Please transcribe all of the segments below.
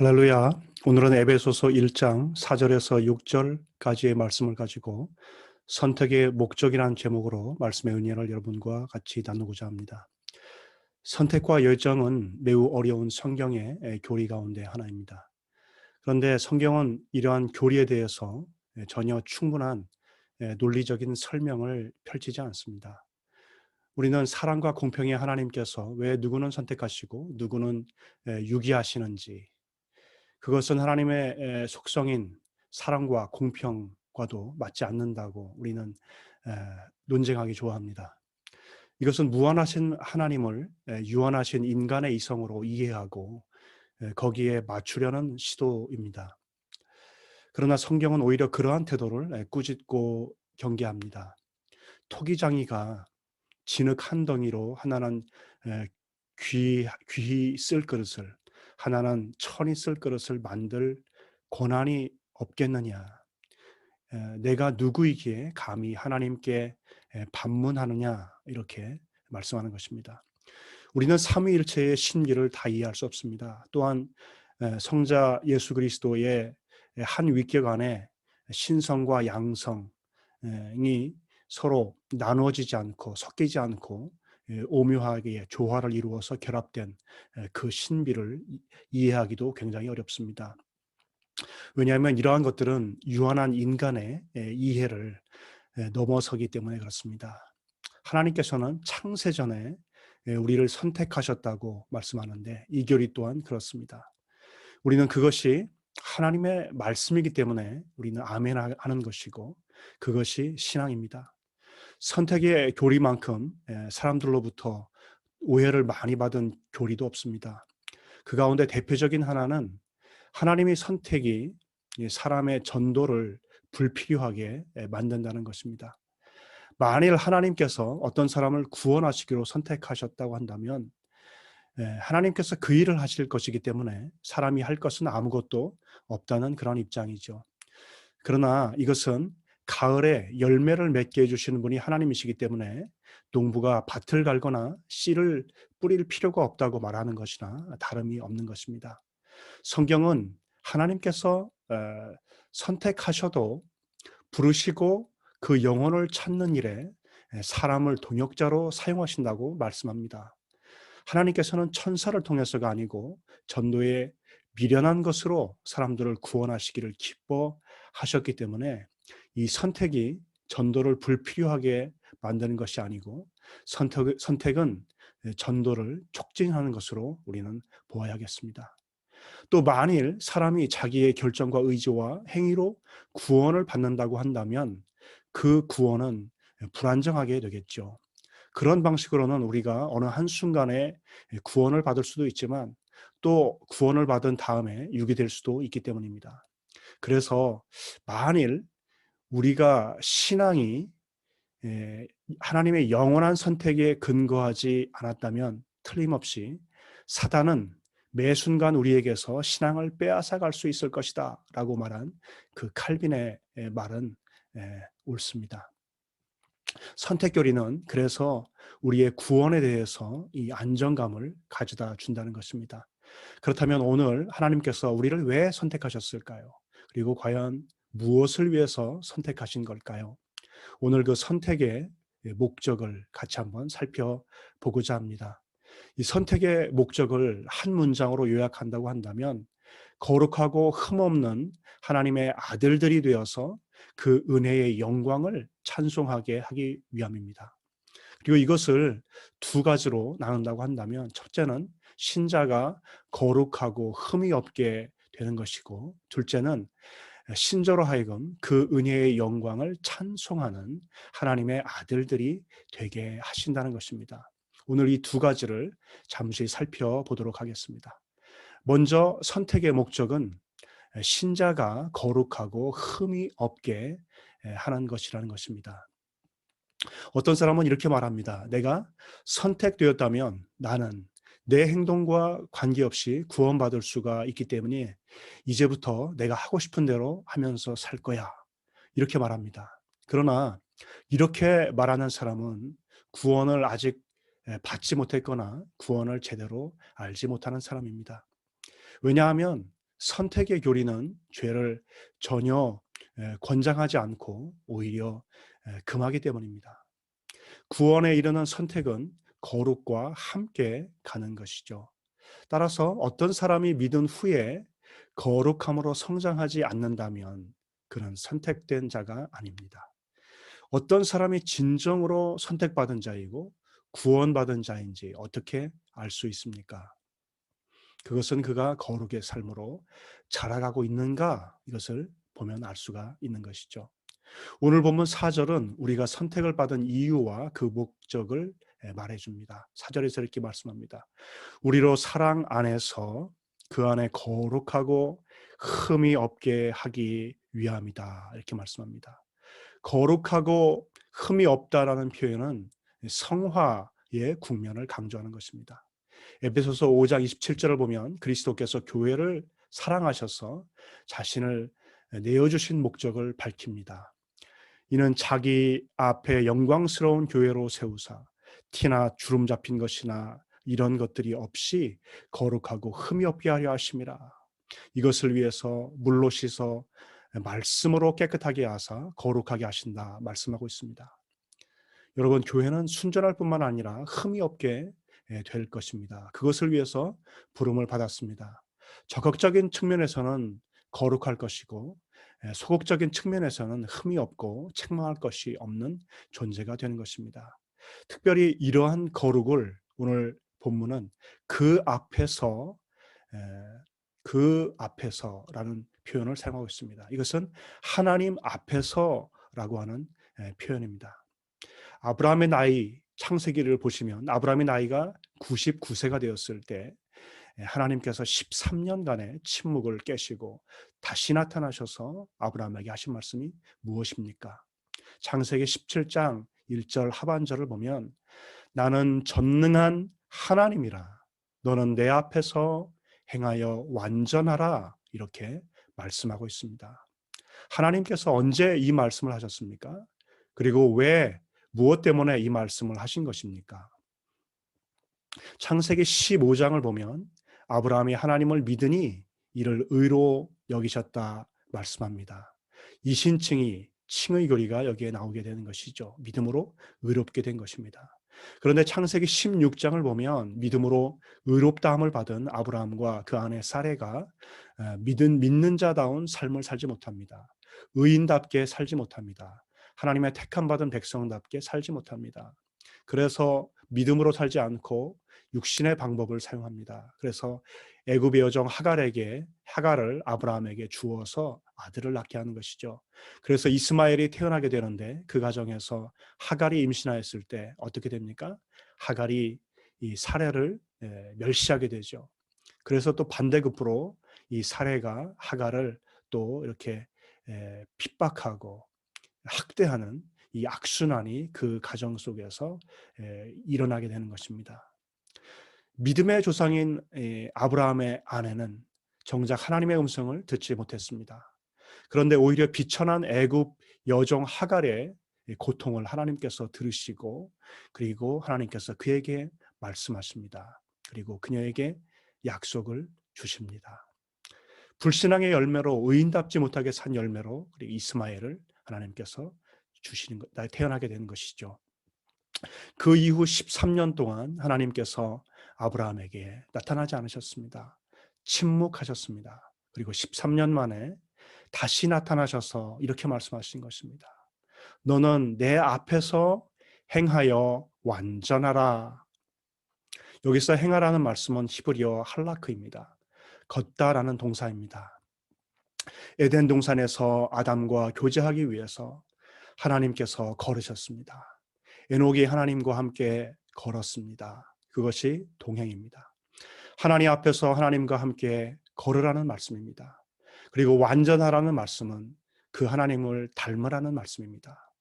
할렐루야. 오늘은 에베소서 1장 4절에서 6절까지의 말씀을 가지고 선택의 목적이라는 제목으로 말씀의 은혜를 여러분과 같이 나누고자 합니다. 선택과 열정은 매우 어려운 성경의 교리 가운데 하나입니다. 그런데 성경은 이러한 교리에 대해서 전혀 충분한 논리적인 설명을 펼치지 않습니다. 우리는 사랑과 공평의 하나님께서 왜 누구는 선택하시고 누구는 유기하시는지, 그것은 하나님의 속성인 사랑과 공평과도 맞지 않는다고 우리는 논쟁하기 좋아합니다. 이것은 무한하신 하나님을 유한하신 인간의 이성으로 이해하고 거기에 맞추려는 시도입니다. 그러나 성경은 오히려 그러한 태도를 꾸짖고 경계합니다. 토기장이가 진흙 한 덩이로 하나는 귀히 쓸 그릇을, 하나는 천이 쓸 그릇을 만들 권한이 없겠느냐. 내가 누구이기에 감히 하나님께 반문하느냐, 이렇게 말씀하는 것입니다. 우리는 삼위일체의 신비를 다 이해할 수 없습니다. 또한 성자 예수 그리스도의 한 위격 안에 신성과 양성이 서로 나누어지지 않고 섞이지 않고 오묘하게 조화를 이루어서 결합된 그 신비를 이해하기도 굉장히 어렵습니다. 왜냐하면 이러한 것들은 유한한 인간의 이해를 넘어서기 때문에 그렇습니다. 하나님께서는 창세전에 우리를 선택하셨다고 말씀하는데 이 교리 또한 그렇습니다. 우리는 그것이 하나님의 말씀이기 때문에 우리는 아멘 하는 것이고, 그것이 신앙입니다. 선택의 교리만큼 사람들로부터 오해를 많이 받은 교리도 없습니다. 그 가운데 대표적인 하나는 하나님의 선택이 사람의 전도를 불필요하게 만든다는 것입니다. 만일 하나님께서 어떤 사람을 구원하시기로 선택하셨다고 한다면 하나님께서 그 일을 하실 것이기 때문에 사람이 할 것은 아무것도 없다는 그런 입장이죠. 그러나 이것은 가을에 열매를 맺게 해주시는 분이 하나님이시기 때문에 농부가 밭을 갈거나 씨를 뿌릴 필요가 없다고 말하는 것이나 다름이 없는 것입니다. 성경은 하나님께서 선택하셔도 부르시고 그 영혼을 찾는 일에 사람을 동역자로 사용하신다고 말씀합니다. 하나님께서는 천사를 통해서가 아니고 전도에 미련한 것으로 사람들을 구원하시기를 기뻐하셨기 때문에 이 선택이 전도를 불필요하게 만드는 것이 아니고 선택은 전도를 촉진하는 것으로 우리는 보아야겠습니다. 또 만일 사람이 자기의 결정과 의지와 행위로 구원을 받는다고 한다면 그 구원은 불안정하게 되겠죠. 그런 방식으로는 우리가 어느 한순간에 구원을 받을 수도 있지만 또 구원을 받은 다음에 유기될 수도 있기 때문입니다. 그래서 만일 우리가 신앙이 하나님의 영원한 선택에 근거하지 않았다면 틀림없이 사단은 매 순간 우리에게서 신앙을 빼앗아 갈 수 있을 것이다 라고 말한 그 칼빈의 말은 옳습니다. 선택교리는 그래서 우리의 구원에 대해서 이 안정감을 가져다 준다는 것입니다. 그렇다면 오늘 하나님께서 우리를 왜 선택하셨을까요? 그리고 과연 무엇을 위해서 선택하신 걸까요? 오늘 그 선택의 목적을 같이 한번 살펴보고자 합니다. 이 선택의 목적을 한 문장으로 요약한다고 한다면 거룩하고 흠없는 하나님의 아들들이 되어서 그 은혜의 영광을 찬송하게 하기 위함입니다. 그리고 이것을 두 가지로 나눈다고 한다면 첫째는 신자가 거룩하고 흠이 없게 되는 것이고, 둘째는 신자로 하여금 그 은혜의 영광을 찬송하는 하나님의 아들들이 되게 하신다는 것입니다. 오늘 이 두 가지를 잠시 살펴보도록 하겠습니다. 먼저 선택의 목적은 신자가 거룩하고 흠이 없게 하는 것이라는 것입니다. 어떤 사람은 이렇게 말합니다. 내가 선택되었다면 나는 내 행동과 관계없이 구원받을 수가 있기 때문에 이제부터 내가 하고 싶은 대로 하면서 살 거야. 이렇게 말합니다. 그러나 이렇게 말하는 사람은 구원을 아직 받지 못했거나 구원을 제대로 알지 못하는 사람입니다. 왜냐하면 선택의 교리는 죄를 전혀 권장하지 않고 오히려 금하기 때문입니다. 구원에 이르는 선택은 거룩과 함께 가는 것이죠. 따라서 어떤 사람이 믿은 후에 거룩함으로 성장하지 않는다면 그는 선택된 자가 아닙니다. 어떤 사람이 진정으로 선택받은 자이고 구원받은 자인지 어떻게 알 수 있습니까? 그것은 그가 거룩의 삶으로 자라가고 있는가, 이것을 보면 알 수가 있는 것이죠. 오늘 본문 4절은 우리가 선택을 받은 이유와 그 목적을 말해줍니다. 4절에서 이렇게 말씀합니다. 우리로 사랑 안에서 그 안에 거룩하고 흠이 없게 하기 위함이다, 이렇게 말씀합니다. 거룩하고 흠이 없다라는 표현은 성화의 국면을 강조하는 것입니다. 에베소서 5장 27절을 보면 그리스도께서 교회를 사랑하셔서 자신을 내어주신 목적을 밝힙니다. 이는 자기 앞에 영광스러운 교회로 세우사 티나 주름 잡힌 것이나 이런 것들이 없이 거룩하고 흠이 없게 하려 하심이라. 이것을 위해서 물로 씻어 말씀으로 깨끗하게 하사 거룩하게 하신다 말씀하고 있습니다. 여러분, 교회는 순전할 뿐만 아니라 흠이 없게 될 것입니다. 그것을 위해서 부름을 받았습니다. 적극적인 측면에서는 거룩할 것이고 소극적인 측면에서는 흠이 없고 책망할 것이 없는 존재가 되는 것입니다. 특별히 이러한 거룩을 오늘 본문은 그 앞에서 에, 그 앞에서라는 표현을 사용하고 있습니다. 이것은 하나님 앞에서라고 하는 표현입니다. 아브라함의 나이, 창세기를 보시면 아브라함의 나이가 99세가 되었을 때 하나님께서 13년간의 침묵을 깨시고 다시 나타나셔서 아브라함에게 하신 말씀이 무엇입니까? 창세기 17장 1절 하반절을 보면 나는 전능한 하나님이라 너는 내 앞에서 행하여 완전하라, 이렇게 말씀하고 있습니다. 하나님께서 언제 이 말씀을 하셨습니까? 그리고 왜, 무엇 때문에 이 말씀을 하신 것입니까? 창세기 15장을 보면 아브라함이 하나님을 믿으니 이를 의로 여기셨다 말씀합니다. 이신칭의 칭의 교리가 여기에 나오게 되는 것이죠. 믿음으로 의롭게 된 것입니다. 그런데 창세기 16장을 보면 믿음으로 의롭다함을 받은 아브라함과 그 아내 사레가 믿는 자다운 삶을 살지 못합니다. 의인답게 살지 못합니다. 하나님의 택함 받은 백성답게 살지 못합니다. 그래서 믿음으로 살지 않고 육신의 방법을 사용합니다. 그래서 애굽의 여종 하갈을 아브라함에게 주어서 아들을 낳게 하는 것이죠. 그래서 이스마엘이 태어나게 되는데 그 가정에서 하갈이 임신하였을 때 어떻게 됩니까? 하갈이 이 사레를 멸시하게 되죠. 그래서 또 반대급부로 이 사레가 하갈을 또 이렇게 핍박하고 학대하는 이 악순환이 그 가정 속에서 일어나게 되는 것입니다. 믿음의 조상인 아브라함의 아내는 정작 하나님의 음성을 듣지 못했습니다. 그런데 오히려 비천한 애굽 여종 하갈의 고통을 하나님께서 들으시고 그리고 하나님께서 그에게 말씀하십니다. 그리고 그녀에게 약속을 주십니다. 불신앙의 열매로, 의인답지 못하게 산 열매로 그리고 이스마엘을 하나님께서 태어나게 되는 것이죠. 그 이후 13년 동안 하나님께서 아브라함에게 나타나지 않으셨습니다. 침묵하셨습니다. 그리고 13년 만에 다시 나타나셔서 이렇게 말씀하신 것입니다. 너는 내 앞에서 행하여 완전하라. 여기서 행하라는 말씀은 히브리어 할라크입니다. 걷다라는 동사입니다. 에덴 동산에서 아담과 교제하기 위해서 하나님께서 걸으셨습니다. 에녹이 하나님과 함께 걸었습니다. 그것이 동행입니다. 하나님 앞에서 하나님과 함께 걸으라는 말씀입니다. 그리고 완전하라는 말씀은 그 하나님을 닮으라는 말씀입니다.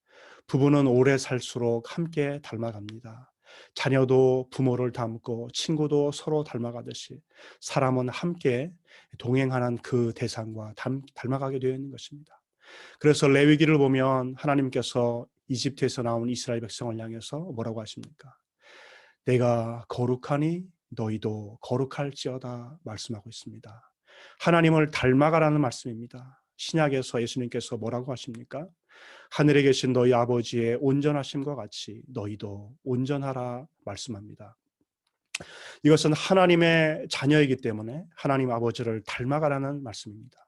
부부는 오래 살수록 함께 닮아갑니다. 자녀도 부모를 닮고 친구도 서로 닮아가듯이 사람은 함께 동행하는 그 대상과 닮아가게 되어 있는 것입니다. 그래서 레위기를 보면 하나님께서 이집트에서 나온 이스라엘 백성을 향해서 뭐라고 하십니까? 내가 거룩하니 너희도 거룩할지어다 말씀하고 있습니다. 하나님을 닮아가라는 말씀입니다. 신약에서 예수님께서 뭐라고 하십니까? 하늘에 계신 너희 아버지의 온전하심과 같이 너희도 온전하라 말씀합니다. 이것은 하나님의 자녀이기 때문에 하나님 아버지를 닮아가라는 말씀입니다.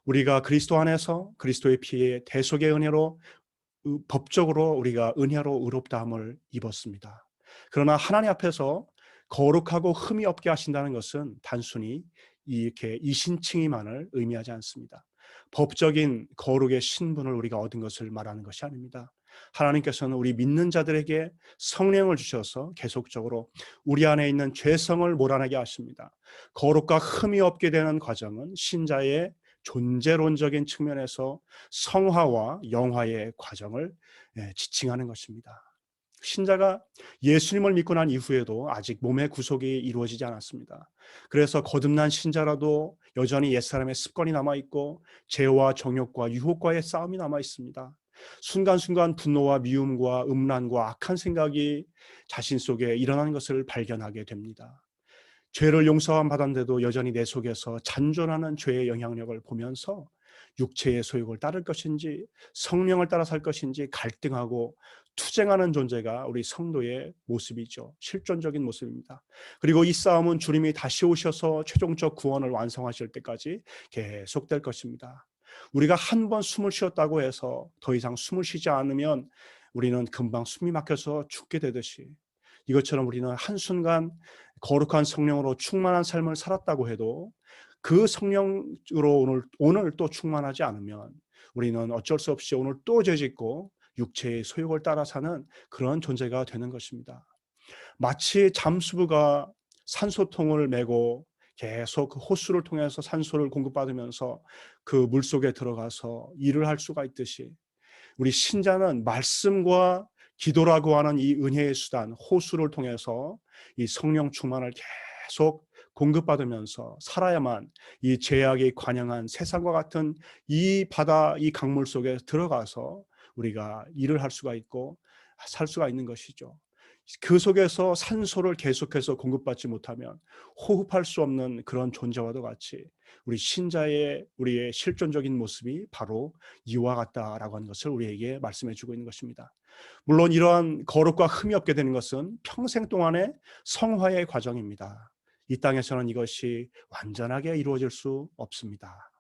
우리가 그리스도 안에서 그리스도의 피의 대속의 은혜로 법적으로 우리가 은혜로 의롭다함을 입었습니다. 그러나 하나님 앞에서 거룩하고 흠이 없게 하신다는 것은 단순히 이렇게 이신칭의만을 의미하지 않습니다. 법적인 거룩의 신분을 우리가 얻은 것을 말하는 것이 아닙니다. 하나님께서는 우리 믿는 자들에게 성령을 주셔서 계속적으로 우리 안에 있는 죄성을 몰아내게 하십니다. 거룩과 흠이 없게 되는 과정은 신자의 존재론적인 측면에서 성화와 영화의 과정을 지칭하는 것입니다. 신자가 예수님을 믿고 난 이후에도 아직 몸의 구속이 이루어지지 않았습니다. 그래서 거듭난 신자라도 여전히 옛사람의 습관이 남아있고 죄와 정욕과 유혹과의 싸움이 남아있습니다. 순간순간 분노와 미움과 음란과 악한 생각이 자신 속에 일어나는 것을 발견하게 됩니다. 죄를 용서함 받았는데도 여전히 내 속에서 잔존하는 죄의 영향력을 보면서 육체의 소욕을 따를 것인지 성령을 따라 살 것인지 갈등하고 투쟁하는 존재가 우리 성도의 모습이죠. 실존적인 모습입니다. 그리고 이 싸움은 주님이 다시 오셔서 최종적 구원을 완성하실 때까지 계속될 것입니다. 우리가 한 번 숨을 쉬었다고 해서 더 이상 숨을 쉬지 않으면 우리는 금방 숨이 막혀서 죽게 되듯이, 이것처럼 우리는 한순간 거룩한 성령으로 충만한 삶을 살았다고 해도 그 성령으로 오늘 또 충만하지 않으면 우리는 어쩔 수 없이 오늘 또 죄짓고 육체의 소욕을 따라 사는 그런 존재가 되는 것입니다. 마치 잠수부가 산소통을 메고 계속 그 호수를 통해서 산소를 공급받으면서 그 물속에 들어가서 일을 할 수가 있듯이, 우리 신자는 말씀과 기도라고 하는 이 은혜의 수단 호수를 통해서 이 성령 충만을 계속 공급받으면서 살아야만 이 죄악에 관영한 세상과 같은 이 바다, 이 강물 속에 들어가서 우리가 일을 할 수가 있고 살 수가 있는 것이죠. 그 속에서 산소를 계속해서 공급받지 못하면 호흡할 수 없는 그런 존재와도 같이 우리 신자의 우리의 실존적인 모습이 바로 이와 같다라고 하는 것을 우리에게 말씀해 주고 있는 것입니다. 물론 이러한 거룩과 흠이 없게 되는 것은 평생 동안의 성화의 과정입니다. 이 땅에서는 이것이 완전하게 이루어질 수 없습니다.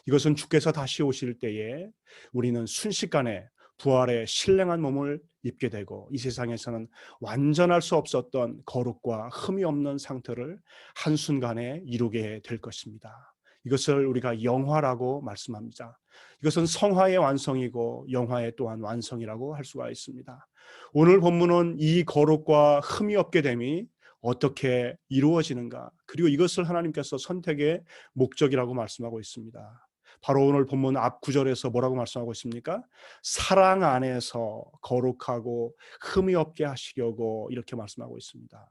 이것은 주께서 다시 오실 때에 우리는 순식간에 부활의 신령한 몸을 입게 되고 이 세상에서는 완전할 수 없었던 거룩과 흠이 없는 상태를 한순간에 이루게 될 것입니다. 이것을 우리가 영화라고 말씀합니다. 이것은 성화의 완성이고 영화의 또한 완성이라고 할 수가 있습니다. 오늘 본문은 이 거룩과 흠이 없게 됨이 어떻게 이루어지는가, 그리고 이것을 하나님께서 선택의 목적이라고 말씀하고 있습니다. 바로 오늘 본문 앞 구절에서 뭐라고 말씀하고 있습니까? 사랑 안에서 거룩하고 흠이 없게 하시려고 이렇게 말씀하고 있습니다.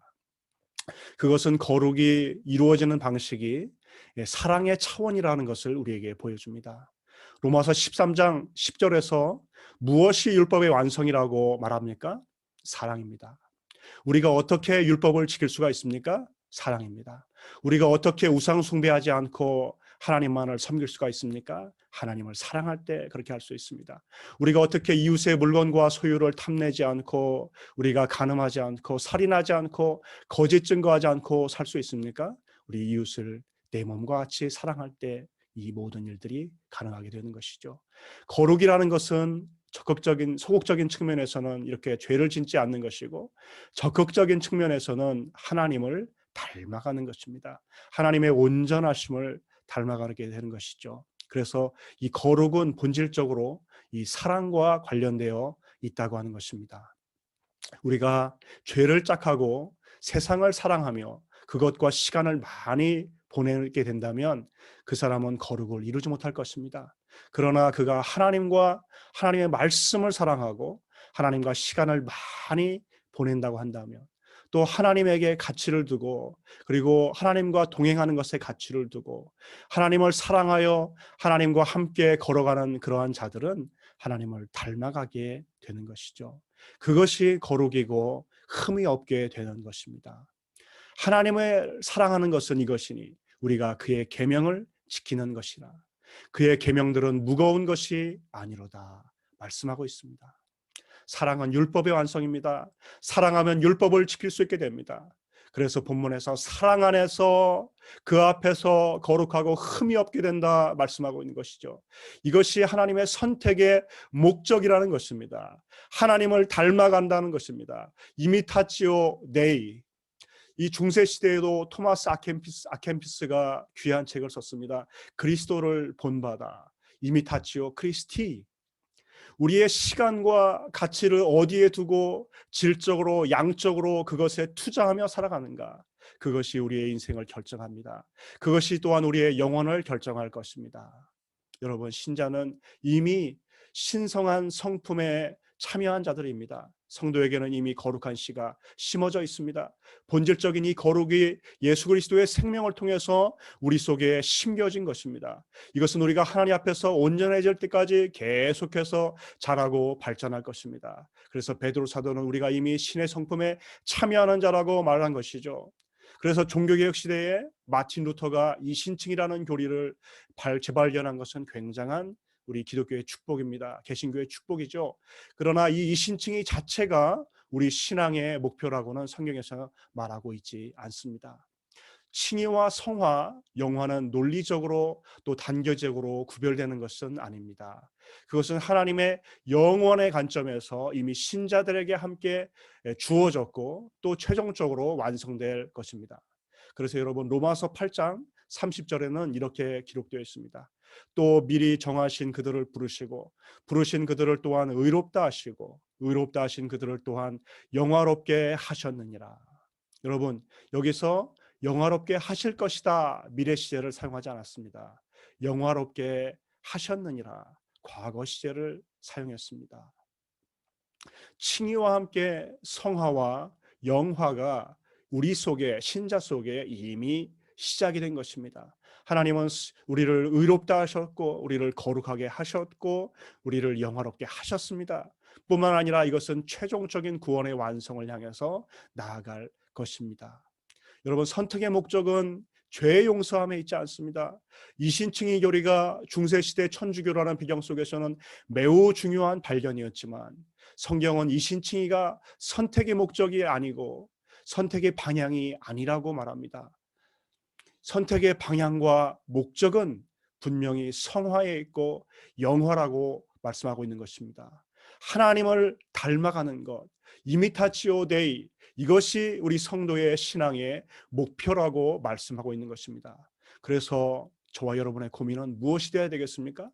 그것은 거룩이 이루어지는 방식이 사랑의 차원이라는 것을 우리에게 보여줍니다. 로마서 13장 10절에서 무엇이 율법의 완성이라고 말합니까? 사랑입니다. 우리가 어떻게 율법을 지킬 수가 있습니까? 사랑입니다. 우리가 어떻게 우상 숭배하지 않고 하나님만을 섬길 수가 있습니까? 하나님을 사랑할 때 그렇게 할 수 있습니다. 우리가 어떻게 이웃의 물건과 소유를 탐내지 않고 우리가 간음하지 않고 살인하지 않고 거짓 증거하지 않고 살 수 있습니까? 우리 이웃을 내 몸과 같이 사랑할 때 이 모든 일들이 가능하게 되는 것이죠. 거룩이라는 것은 적극적인 소극적인 측면에서는 이렇게 죄를 짓지 않는 것이고, 적극적인 측면에서는 하나님을 닮아가는 것입니다. 하나님의 온전하심을 닮아가게 되는 것이죠. 그래서 이 거룩은 본질적으로 이 사랑과 관련되어 있다고 하는 것입니다. 우리가 죄를 짝하고 세상을 사랑하며 그것과 시간을 많이 보내게 된다면 그 사람은 거룩을 이루지 못할 것입니다. 그러나 그가 하나님과 하나님의 말씀을 사랑하고 하나님과 시간을 많이 보낸다고 한다면, 또 하나님에게 가치를 두고 그리고 하나님과 동행하는 것에 가치를 두고 하나님을 사랑하여 하나님과 함께 걸어가는 그러한 자들은 하나님을 닮아가게 되는 것이죠. 그것이 거룩이고 흠이 없게 되는 것입니다. 하나님을 사랑하는 것은 이것이니 우리가 그의 계명을 지키는 것이라. 그의 계명들은 무거운 것이 아니로다 말씀하고 있습니다. 사랑은 율법의 완성입니다. 사랑하면 율법을 지킬 수 있게 됩니다. 그래서 본문에서 사랑 안에서 그 앞에서 거룩하고 흠이 없게 된다 말씀하고 있는 것이죠. 이것이 하나님의 선택의 목적이라는 것입니다. 하나님을 닮아간다는 것입니다. 이미타치오 데이. 이 중세 시대에도 토마스 아켐피스가 귀한 책을 썼습니다. 그리스도를 본받아. 이미타치오 크리스티. 우리의 시간과 가치를 어디에 두고 질적으로 양적으로 그것에 투자하며 살아가는가, 그것이 우리의 인생을 결정합니다. 그것이 또한 우리의 영혼을 결정할 것입니다. 여러분, 신자는 이미 신성한 성품에 참여한 자들입니다. 성도에게는 이미 거룩한 씨가 심어져 있습니다. 본질적인 이 거룩이 예수 그리스도의 생명을 통해서 우리 속에 심겨진 것입니다. 이것은 우리가 하나님 앞에서 온전해질 때까지 계속해서 자라고 발전할 것입니다. 그래서 베드로 사도는 우리가 이미 신의 성품에 참여하는 자라고 말한 것이죠. 그래서 종교개혁 시대에 마틴 루터가 이신층이라는 교리를 재발견한 것은 굉장한 우리 기독교의 축복입니다. 개신교의 축복이죠. 그러나 이 이신층이 자체가 우리 신앙의 목표라고는 성경에서 말하고 있지 않습니다. 칭의와 성화, 영화는 논리적으로 또 단계적으로 구별되는 것은 아닙니다. 그것은 하나님의 영원의 관점에서 이미 신자들에게 함께 주어졌고 또 최종적으로 완성될 것입니다. 그래서 여러분, 로마서 8장 30절에는 이렇게 기록되어 있습니다. 또 미리 정하신 그들을 부르시고 부르신 그들을 또한 의롭다 하시고 의롭다 하신 그들을 또한 영화롭게 하셨느니라. 여러분, 여기서 영화롭게 하실 것이다 미래 시제를 사용하지 않았습니다. 영화롭게 하셨느니라 과거 시제를 사용했습니다. 칭의와 함께 성화와 영화가 우리 속에, 신자 속에 이미 시작이 된 것입니다. 하나님은 우리를 의롭다 하셨고 우리를 거룩하게 하셨고 우리를 영화롭게 하셨습니다. 뿐만 아니라 이것은 최종적인 구원의 완성을 향해서 나아갈 것입니다. 여러분, 선택의 목적은 죄 용서함에 있지 않습니다. 이신칭의 교리가 중세시대 천주교라는 배경 속에서는 매우 중요한 발견이었지만 성경은 이신칭의가 선택의 목적이 아니고 선택의 방향이 아니라고 말합니다. 선택의 방향과 목적은 분명히 성화에 있고 영화라고 말씀하고 있는 것입니다. 하나님을 닮아가는 것, 이미타치오 데이, 이것이 우리 성도의 신앙의 목표라고 말씀하고 있는 것입니다. 그래서 저와 여러분의 고민은 무엇이 되어야 되겠습니까?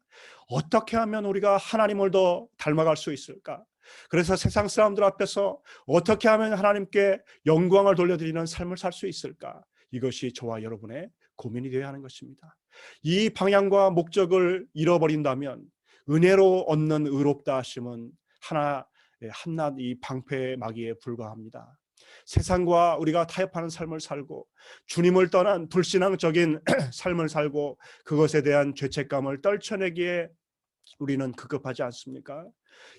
어떻게 하면 우리가 하나님을 더 닮아갈 수 있을까? 그래서 세상 사람들 앞에서 어떻게 하면 하나님께 영광을 돌려드리는 삶을 살 수 있을까? 이것이 저와 여러분의 고민이 되어야 하는 것입니다. 이 방향과 목적을 잃어버린다면 은혜로 얻는 의롭다 하심은 한낱 이 방패의 마귀에 불과합니다. 세상과 우리가 타협하는 삶을 살고 주님을 떠난 불신앙적인 삶을 살고 그것에 대한 죄책감을 떨쳐내기에 우리는 급급하지 않습니까?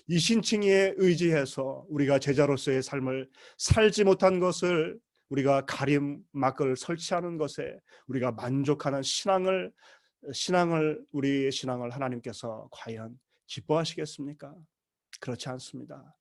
이신칭의에 의지해서 우리가 제자로서의 삶을 살지 못한 것을 우리가 가림막을 설치하는 것에 우리가 만족하는 우리의 신앙을 하나님께서 과연 기뻐하시겠습니까? 그렇지 않습니다.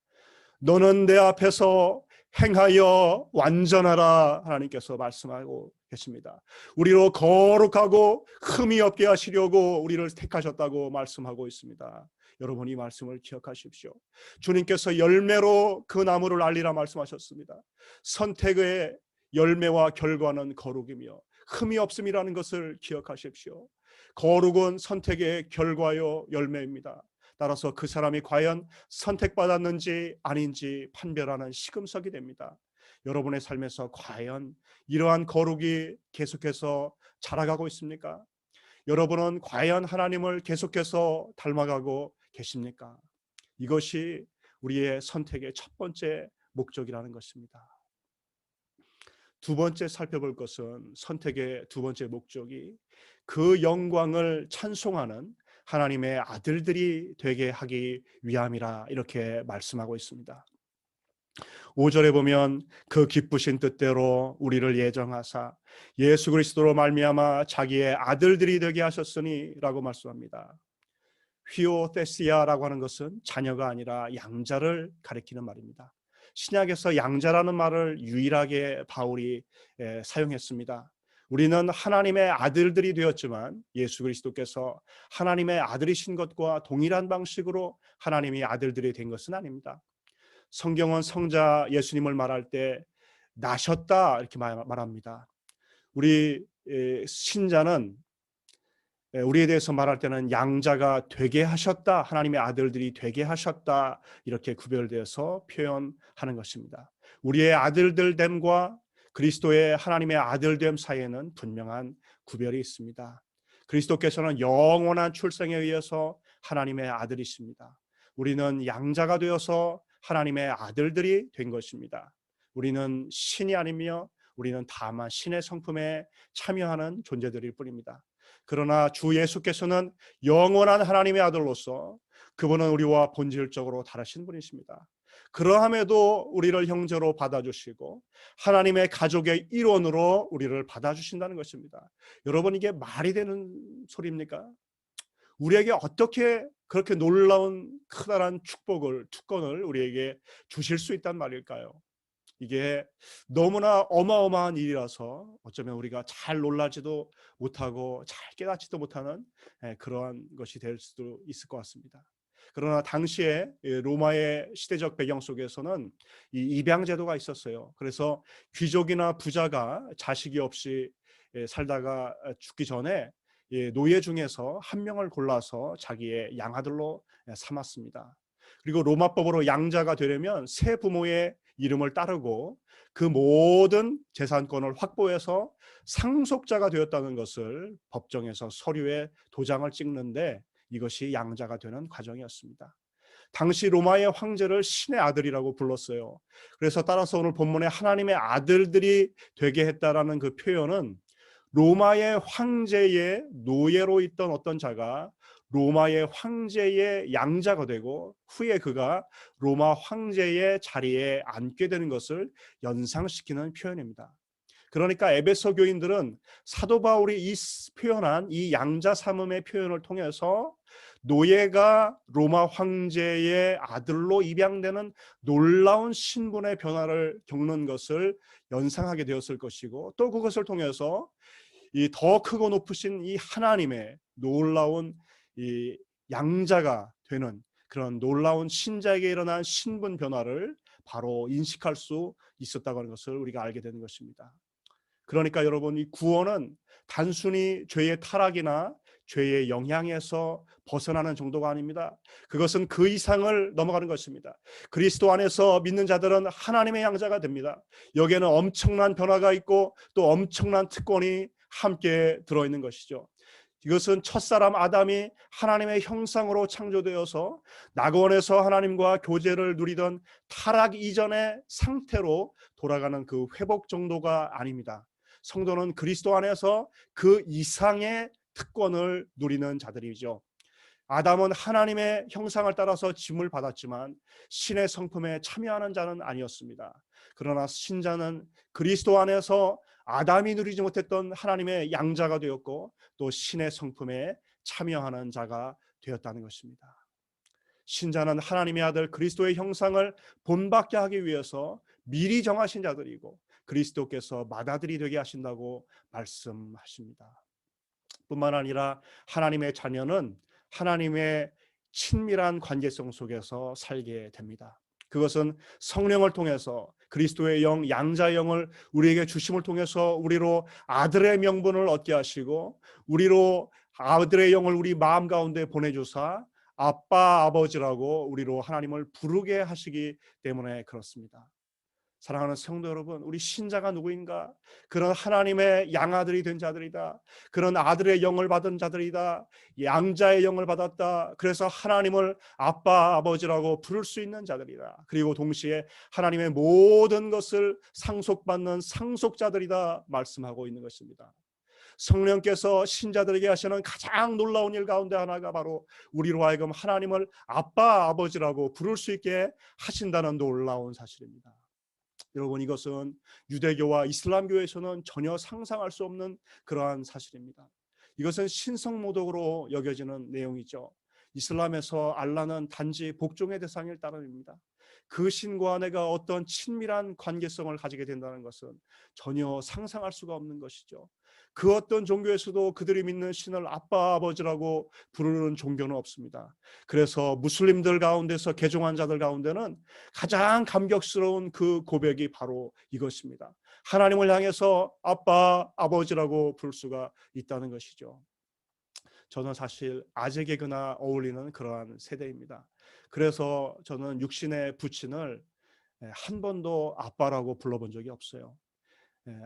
너는 내 앞에서 행하여 완전하라 하나님께서 말씀하고 계십니다. 우리로 거룩하고 흠이 없게 하시려고 우리를 택하셨다고 말씀하고 있습니다. 여러분, 이 말씀을 기억하십시오. 주님께서 열매로 그 나무를 알리라 말씀하셨습니다. 선택의 열매와 결과는 거룩이며 흠이 없음이라는 것을 기억하십시오. 거룩은 선택의 결과요 열매입니다. 따라서 그 사람이 과연 선택받았는지 아닌지 판별하는 시금석이 됩니다. 여러분의 삶에서 과연 이러한 거룩이 계속해서 자라가고 있습니까? 여러분은 과연 하나님을 계속해서 닮아가고 계십니까? 이것이 우리의 선택의 첫 번째 목적이라는 것입니다. 두 번째 살펴볼 것은 선택의 두 번째 목적이 그 영광을 찬송하는 하나님의 아들들이 되게 하기 위함이라 이렇게 말씀하고 있습니다. 5절에 보면 그 기쁘신 뜻대로 우리를 예정하사 예수 그리스도로 말미암아 자기의 아들들이 되게 하셨으니라고 말씀합니다. 휘오테시아라고 하는 것은 자녀가 아니라 양자를 가리키는 말입니다. 신약에서 양자라는 말을 유일하게 바울이 사용했습니다. 우리는 하나님의 아들들이 되었지만 예수 그리스도께서 하나님의 아들이신 것과 동일한 방식으로 하나님이 아들들이 된 것은 아닙니다. 성경은 성자 예수님을 말할 때 나셨다 이렇게 말합니다. 우리 신자는 우리에 대해서 말할 때는 양자가 되게 하셨다, 하나님의 아들들이 되게 하셨다 이렇게 구별되어서 표현하는 것입니다. 우리의 아들들됨과 그리스도의 하나님의 아들됨 사이에는 분명한 구별이 있습니다. 그리스도께서는 영원한 출생에 의해서 하나님의 아들이십니다. 우리는 양자가 되어서 하나님의 아들들이 된 것입니다. 우리는 신이 아니며 우리는 다만 신의 성품에 참여하는 존재들일 뿐입니다. 그러나 주 예수께서는 영원한 하나님의 아들로서 그분은 우리와 본질적으로 다르신 분이십니다. 그러함에도 우리를 형제로 받아주시고 하나님의 가족의 일원으로 우리를 받아주신다는 것입니다. 여러분, 이게 말이 되는 소리입니까? 우리에게 어떻게 그렇게 놀라운 크다란 특권을 우리에게 주실 수 있단 말일까요? 이게 너무나 어마어마한 일이라서 어쩌면 우리가 잘 놀라지도 못하고 잘 깨닫지도 못하는 그러한 것이 될 수도 있을 것 같습니다. 그러나 당시에 로마의 시대적 배경 속에서는 이 입양 제도가 있었어요. 그래서 귀족이나 부자가 자식이 없이 살다가 죽기 전에 노예 중에서 한 명을 골라서 자기의 양아들로 삼았습니다. 그리고 로마법으로 양자가 되려면 새 부모의 이름을 따르고 그 모든 재산권을 확보해서 상속자가 되었다는 것을 법정에서 서류에 도장을 찍는데 이것이 양자가 되는 과정이었습니다. 당시 로마의 황제를 신의 아들이라고 불렀어요. 그래서 따라서 오늘 본문에 하나님의 아들들이 되게 했다라는 그 표현은 로마의 황제의 노예로 있던 어떤 자가 로마의 황제의 양자가 되고 후에 그가 로마 황제의 자리에 앉게 되는 것을 연상시키는 표현입니다. 그러니까 에베소 교인들은 사도 바울이 표현한 이 양자 삼음의 표현을 통해서 노예가 로마 황제의 아들로 입양되는 놀라운 신분의 변화를 겪는 것을 연상하게 되었을 것이고, 또 그것을 통해서 이 더 크고 높으신 이 하나님의 놀라운 이 양자가 되는 그런 놀라운 신자에게 일어난 신분 변화를 바로 인식할 수 있었다고 하는 것을 우리가 알게 되는 것입니다. 그러니까 여러분, 이 구원은 단순히 죄의 타락이나 죄의 영향에서 벗어나는 정도가 아닙니다. 그것은 그 이상을 넘어가는 것입니다. 그리스도 안에서 믿는 자들은 하나님의 양자가 됩니다. 여기에는 엄청난 변화가 있고 또 엄청난 특권이 함께 들어있는 것이죠. 이것은 첫사람 아담이 하나님의 형상으로 창조되어서 낙원에서 하나님과 교제를 누리던 타락 이전의 상태로 돌아가는 그 회복 정도가 아닙니다. 성도는 그리스도 안에서 그 이상의 특권을 누리는 자들이죠. 아담은 하나님의 형상을 따라서 짐을 받았지만 신의 성품에 참여하는 자는 아니었습니다. 그러나 신자는 그리스도 안에서 아담이 누리지 못했던 하나님의 양자가 되었고 또 신의 성품에 참여하는 자가 되었다는 것입니다. 신자는 하나님의 아들 그리스도의 형상을 본받게 하기 위해서 미리 정하신 자들이고 그리스도께서 맏아들이 되게 하신다고 말씀하십니다. 뿐만 아니라 하나님의 자녀는 하나님의 친밀한 관계성 속에서 살게 됩니다. 그것은 성령을 통해서 그리스도의 영, 양자의 영을 우리에게 주심을 통해서 우리로 아들의 명분을 얻게 하시고 우리로 아들의 영을 우리 마음 가운데 보내주사 아빠, 아버지라고 우리로 하나님을 부르게 하시기 때문에 그렇습니다. 사랑하는 성도 여러분, 우리 신자가 누구인가? 그런 하나님의 양아들이 된 자들이다. 그런 아들의 영을 받은 자들이다. 양자의 영을 받았다. 그래서 하나님을 아빠, 아버지라고 부를 수 있는 자들이다. 그리고 동시에 하나님의 모든 것을 상속받는 상속자들이다 말씀하고 있는 것입니다. 성령께서 신자들에게 하시는 가장 놀라운 일 가운데 하나가 바로 우리로 하여금 하나님을 아빠, 아버지라고 부를 수 있게 하신다는 놀라운 사실입니다. 여러분, 이것은 유대교와 이슬람교에서는 전혀 상상할 수 없는 그러한 사실입니다. 이것은 신성모독으로 여겨지는 내용이죠. 이슬람에서 알라는 단지 복종의 대상일 따름입니다. 그 신과 내가 어떤 친밀한 관계성을 가지게 된다는 것은 전혀 상상할 수가 없는 것이죠. 그 어떤 종교에서도 그들이 믿는 신을 아빠, 아버지라고 부르는 종교는 없습니다. 그래서 무슬림들 가운데서 개종한 자들 가운데는 가장 감격스러운 그 고백이 바로 이것입니다. 하나님을 향해서 아빠, 아버지라고 부를 수가 있다는 것이죠. 저는 사실 아재 개그나 어울리는 그러한 세대입니다. 그래서 저는 육신의 부친을 한 번도 아빠라고 불러본 적이 없어요.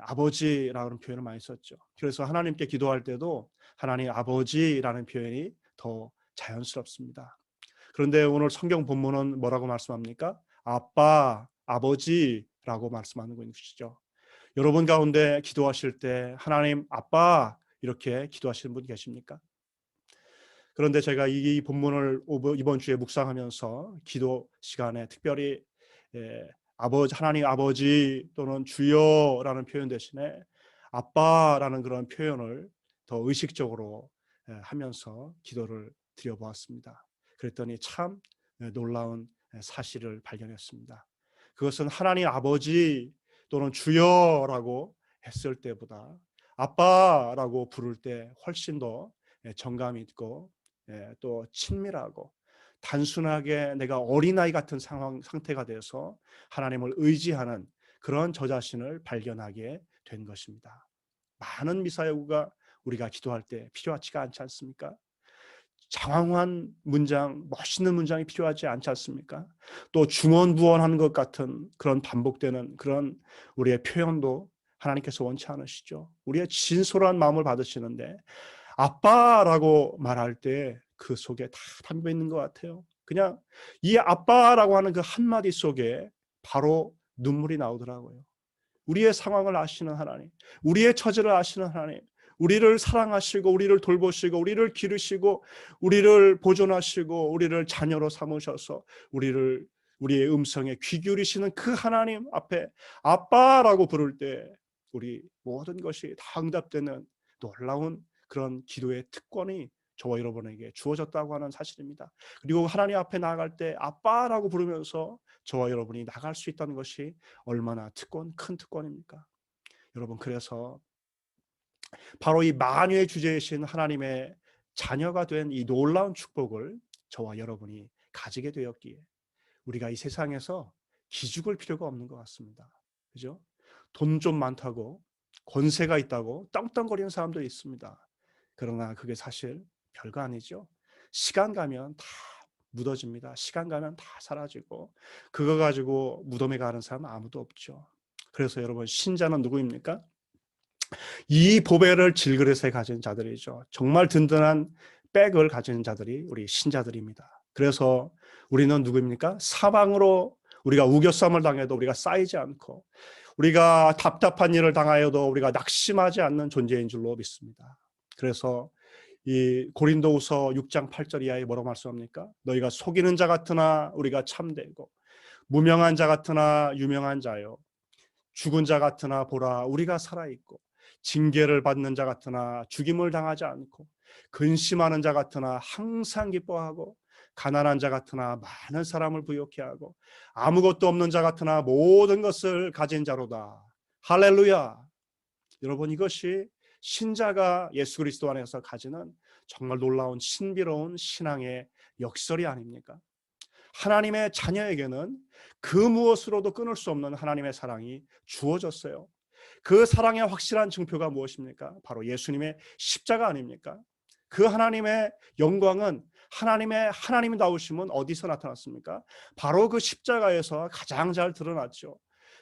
아버지라는 표현을 많이 썼죠. 그래서 하나님께 기도할 때도 하나님 아버지라는 표현이 더 자연스럽습니다. 그런데 오늘 성경 본문은 뭐라고 말씀합니까? 아빠, 아버지라고 말씀하는 것이죠. 여러분 가운데 기도하실 때 하나님 아빠 이렇게 기도하시는 분 계십니까? 그런데 제가 이 본문을 이번 주에 묵상하면서 기도 시간에 특별히 하나님 아버지 또는 주여라는 표현 대신에 아빠라는 그런 표현을 더 의식적으로 하면서 기도를 드려보았습니다. 그랬더니 참 놀라운 사실을 발견했습니다. 그것은 하나님 아버지 또는 주여라고 했을 때보다 아빠라고 부를 때 훨씬 더 정감이 있고 또 친밀하고 단순하게 내가 어린아이 같은 상태가 돼서 하나님을 의지하는 그런 저 자신을 발견하게 된 것입니다. 많은 미사여구가 우리가 기도할 때 필요하지가 않지 않습니까? 장황한 문장, 멋있는 문장이 필요하지 않지 않습니까? 또 중언부언하는 것 같은 그런 반복되는 그런 우리의 표현도 하나님께서 원치 않으시죠. 우리의 진솔한 마음을 받으시는데 아빠라고 말할 때 그 속에 다 담겨 있는 것 같아요. 그냥 이 아빠라고 하는 그 한마디 속에 바로 눈물이 나오더라고요. 우리의 상황을 아시는 하나님, 우리의 처지를 아시는 하나님, 우리를 사랑하시고 우리를 돌보시고 우리를 기르시고 우리를 보존하시고 우리를 자녀로 삼으셔서 우리의 음성에 귀 기울이시는 그 하나님 앞에 아빠라고 부를 때 우리 모든 것이 다 응답되는 놀라운 그런 기도의 특권이 저와 여러분에게 주어졌다고 하는 사실입니다. 그리고 하나님 앞에 나아갈 때 아빠라고 부르면서 저와 여러분이 나갈 수 있다는 것이 얼마나 큰 특권입니까? 여러분, 그래서 바로 이 만유의 주제이신 하나님의 자녀가 된 이 놀라운 축복을 저와 여러분이 가지게 되었기에 우리가 이 세상에서 기죽을 필요가 없는 것 같습니다. 그죠? 돈 좀 많다고 권세가 있다고 떵떵거리는 사람들이 있습니다. 그러나 그게 사실 별거 아니죠. 시간 가면 다 묻어집니다. 시간 가면 다 사라지고 그거 가지고 무덤에 가는 사람은 아무도 없죠. 그래서 여러분, 신자는 누구입니까? 이 보배를 질그릇에 가진 자들이죠. 정말 든든한 백을 가진 자들이 우리 신자들입니다. 그래서 우리는 누구입니까? 사방으로 우리가 우겨쌈을 당해도 우리가 쌓이지 않고 우리가 답답한 일을 당하여도 우리가 낙심하지 않는 존재인 줄로 믿습니다. 그래서 이 고린도후서 6장 8절 이하에 뭐라고 말씀합니까? 너희가 속이는 자 같으나 우리가 참되고 무명한 자 같으나 유명한 자요 죽은 자 같으나 보라 우리가 살아있고 징계를 받는 자 같으나 죽임을 당하지 않고 근심하는 자 같으나 항상 기뻐하고 가난한 자 같으나 많은 사람을 부욕해 하고 아무것도 없는 자 같으나 모든 것을 가진 자로다. 할렐루야. 여러분, 이것이 신자가 예수 그리스도 안에서 가지는 정말 놀라운 신비로운 신앙의 역설이 아닙니까? 하나님의 자녀에게는 그 무엇으로도 끊을 수 없는 하나님의 사랑이 주어졌어요. 그 사랑의 확실한 증표가 무엇입니까? 바로 예수님의 십자가 아닙니까? 그 하나님의 영광은 하나님이 나오심은 어디서 나타났습니까? 바로 그 십자가에서 가장 잘 드러났죠.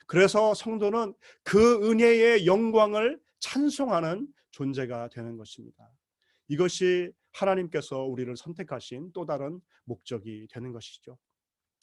그래서 성도는 그 은혜의 영광을 찬송하는 존재가 되는 것입니다. 이것이 하나님께서 우리를 선택하신 또 다른 목적이 되는 것이죠.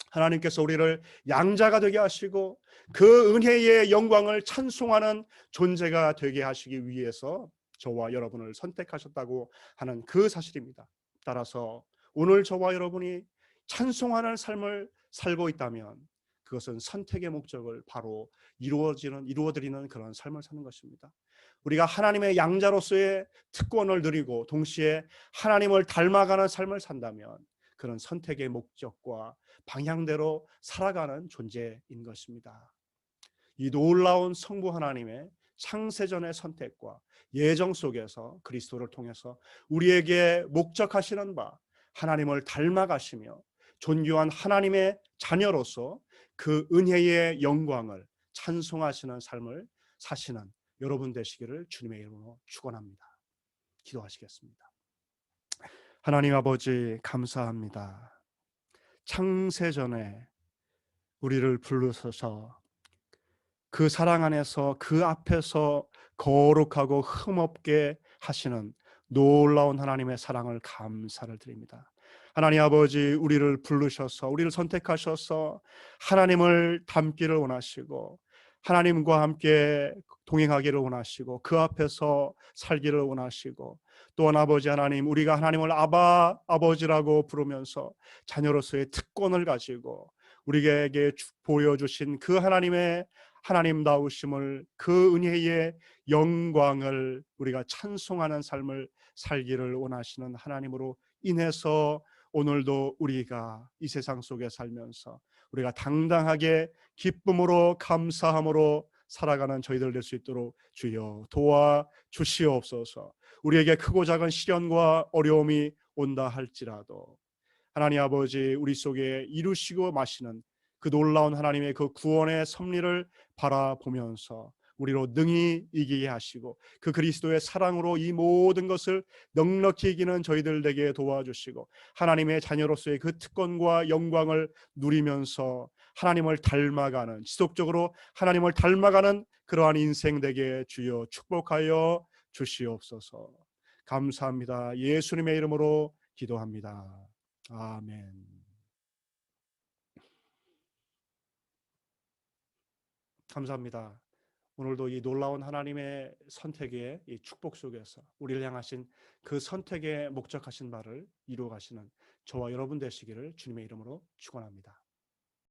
하나님께서 우리를 양자가 되게 하시고 그 은혜의 영광을 찬송하는 존재가 되게 하시기 위해서 저와 여러분을 선택하셨다고 하는 그 사실입니다. 따라서 오늘 저와 여러분이 찬송하는 삶을 살고 있다면 그것은 선택의 목적을 바로 이루어드리는 그런 삶을 사는 것입니다. 우리가 하나님의 양자로서의 특권을 누리고 동시에 하나님을 닮아가는 삶을 산다면 그런 선택의 목적과 방향대로 살아가는 존재인 것입니다. 이 놀라운 성부 하나님의 창세전의 선택과 예정 속에서 그리스도를 통해서 우리에게 목적하시는 바 하나님을 닮아가시며 존귀한 하나님의 자녀로서 그 은혜의 영광을 찬송하시는 삶을 사시는 여러분 되시기를 주님의 이름으로 축원합니다. 기도하시겠습니다. 하나님 아버지 감사합니다. 창세전에 우리를 부르셔서 그 사랑 안에서 그 앞에서 거룩하고 흠없게 하시는 놀라운 하나님의 사랑을 감사를 드립니다. 하나님 아버지 우리를 부르셔서 우리를 선택하셔서 하나님을 닮기를 원하시고 하나님과 함께 동행하기를 원하시고 그 앞에서 살기를 원하시고 또한 아버지 하나님 우리가 하나님을 아버지라고 부르면서 자녀로서의 특권을 가지고 우리에게 보여주신 그 하나님의 하나님다우심을 그 은혜의 영광을 우리가 찬송하는 삶을 살기를 원하시는 하나님으로 인해서 오늘도 우리가 이 세상 속에 살면서 우리가 당당하게 기쁨으로 감사함으로 살아가는 저희들 될 수 있도록 주여 도와 주시옵소서. 우리에게 크고 작은 시련과 어려움이 온다 할지라도 하나님 아버지 우리 속에 이루시고 마시는 그 놀라운 하나님의 그 구원의 섭리를 바라보면서 우리로 능히 이기게 하시고 그 그리스도의 사랑으로 이 모든 것을 넉넉히 이기는 저희들 되게 도와주시고 하나님의 자녀로서의 그 특권과 영광을 누리면서 하나님을 닮아가는 지속적으로 하나님을 닮아가는 그러한 인생 되게 주여 축복하여 주시옵소서. 감사합니다. 예수님의 이름으로 기도합니다. 아멘. 감사합니다. 오늘도 이 놀라운 하나님의 선택의 이 축복 속에서 우리를 향하신 그 선택에 목적하신 바를 이루어 가시는 저와 여러분 되시기를 주님의 이름으로 축원합니다.